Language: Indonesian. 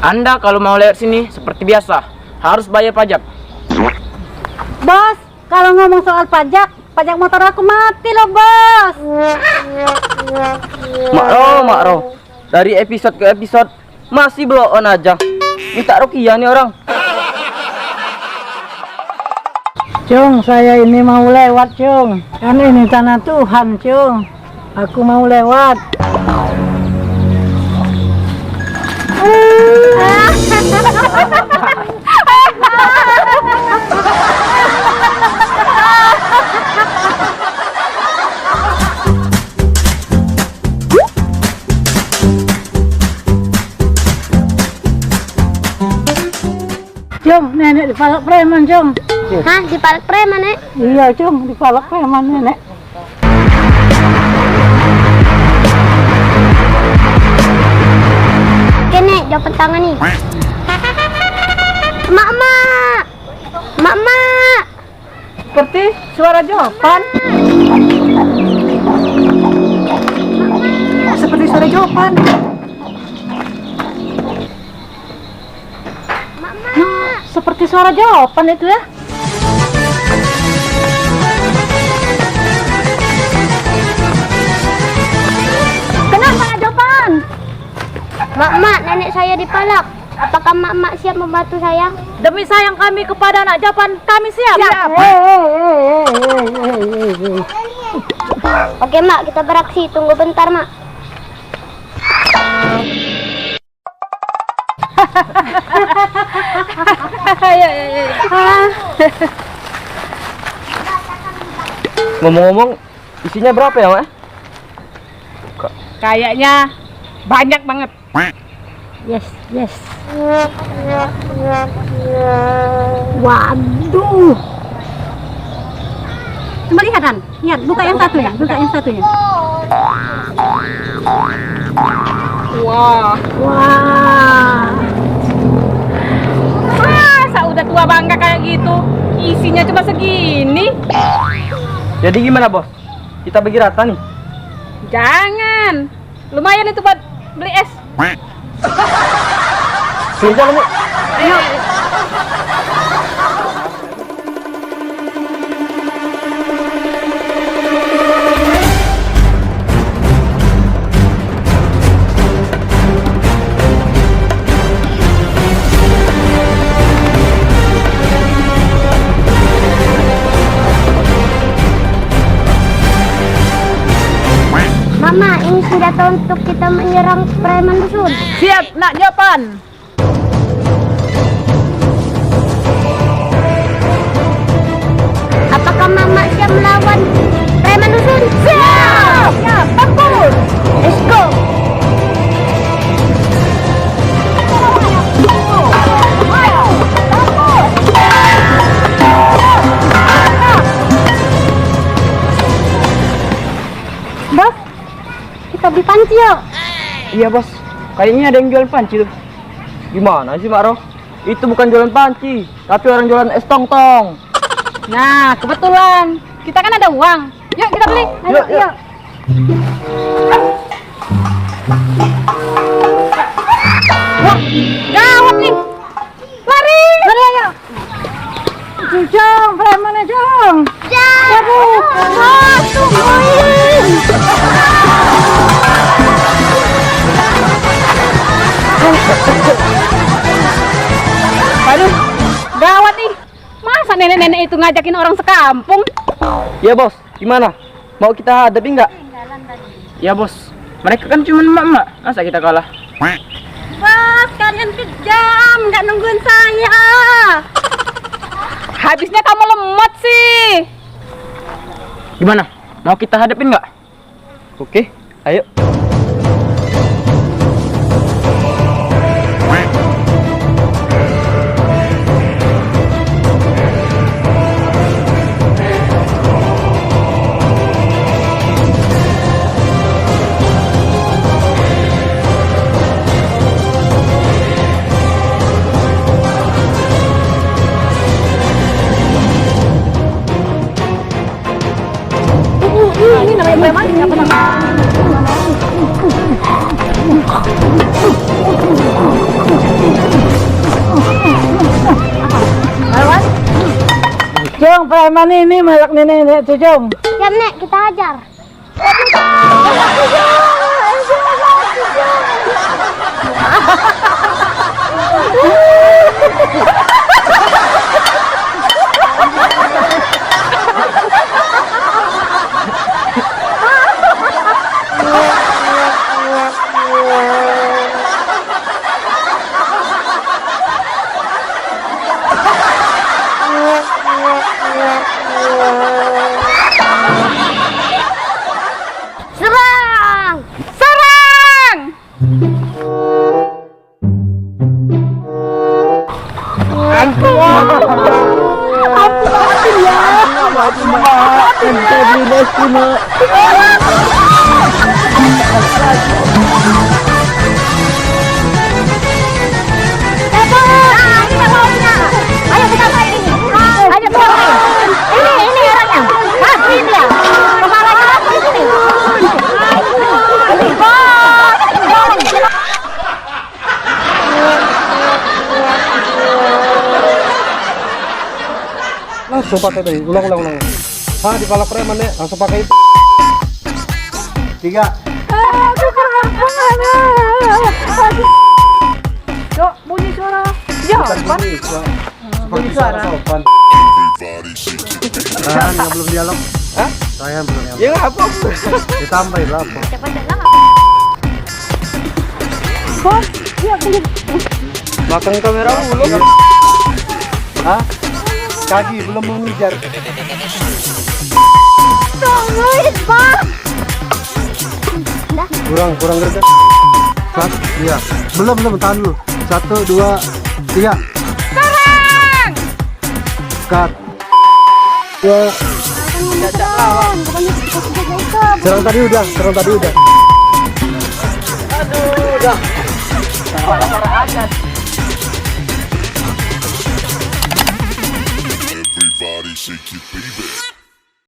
Anda kalau mau lewat sini seperti biasa harus bayar pajak. Bos, kalau ngomong soal pajak motor aku mati loh, Bos. Makro, dari episode ke episode masih blow on aja. Minta rukiah nih orang. Cung, saya ini mau lewat, Cung. Kan ini tanah Tuhan, Cung. Aku mau lewat. Cung, nenek dipalak preman, Cung. Hah, dipalak preman, Nek? Iya, Cung, dipalak preman, nenek. Oke, Nek, jawaban tangan nih. Mak. Seperti suara jawaban. Seperti suara jawaban. Seperti suara jawaban itu ya. Kenapa nggak jawaban? Mak, nenek saya dipalak. Apakah mak siap membantu saya? Demi sayang kami kepada anak jawaban, kami siap. Oke, Mak, kita beraksi. Tunggu bentar, Mak. Ngomong-ngomong, isinya berapa ya, Mak? Kayaknya banyak banget. Yes. Waduh. Coba lihat, Han. Lihat, buka yang satunya. Wah. Masa udah tua bangga kayak gitu? Isinya cuma segini. Jadi gimana, Bos? Kita bagi rata nih. Jangan. Lumayan itu buat beli es. Sini jalan, Nek. Ayo. Mama, ini senjata untuk kita menyerang preman dusun. Siap, nak jawaban. Apakah Mama siap melawan preman dusun? Siap, bagus. Let's go. Bos, kita beli panci yuk. Iya, Bos. Kayaknya ada yang jualan panci tuh. Gimana sih, Makro? Itu bukan jualan panci, tapi orang jualan es tong-tong. Nah, kebetulan kita kan ada uang. Yuk kita beli. Ayo. Wah, gawat nih. Lari ayo. Jong, premannya Jong. Waduh. Tungguin. Aduh, gawat nih. Masa nenek-nenek itu ngajakin orang sekampung? Ya, Bos. Gimana? Mau kita hadapi nggak? Ya, Bos. Mereka kan cuma emak-emak. Masa kita kalah? Bos, kalian kejam, nggak nungguin saya. Habisnya kamu lemot sih. Gimana? Mau kita hadapin nggak? Oke, ayo. Ini namanya preman, nggak pernah. emang ini melak nenek tuh, Jong. Siap, Nek, kita ajar. Serang! Serang! Ayo kita main ini. Ayo kita main. Ini orangnya. Ini dia. Kepalanya di sini. Langsung pakai tadi, ulang. Ah, di palak preman ya, langsung pakai itu. 3. Jok, bunyi suara. Jok, Bunyi suara. Yang belum dialog. Hah? Saya belum dialog. Ya apa? Ditambahin berapa? Belakang kamera dulu. Hah? Kaki belum mengejar. Kurang gerget. Iya. Belum tahan dulu. 1, 2, 3. Serang! Cut. 2. Serang tadi udah. Aduh, udah. Everybody shake your baby.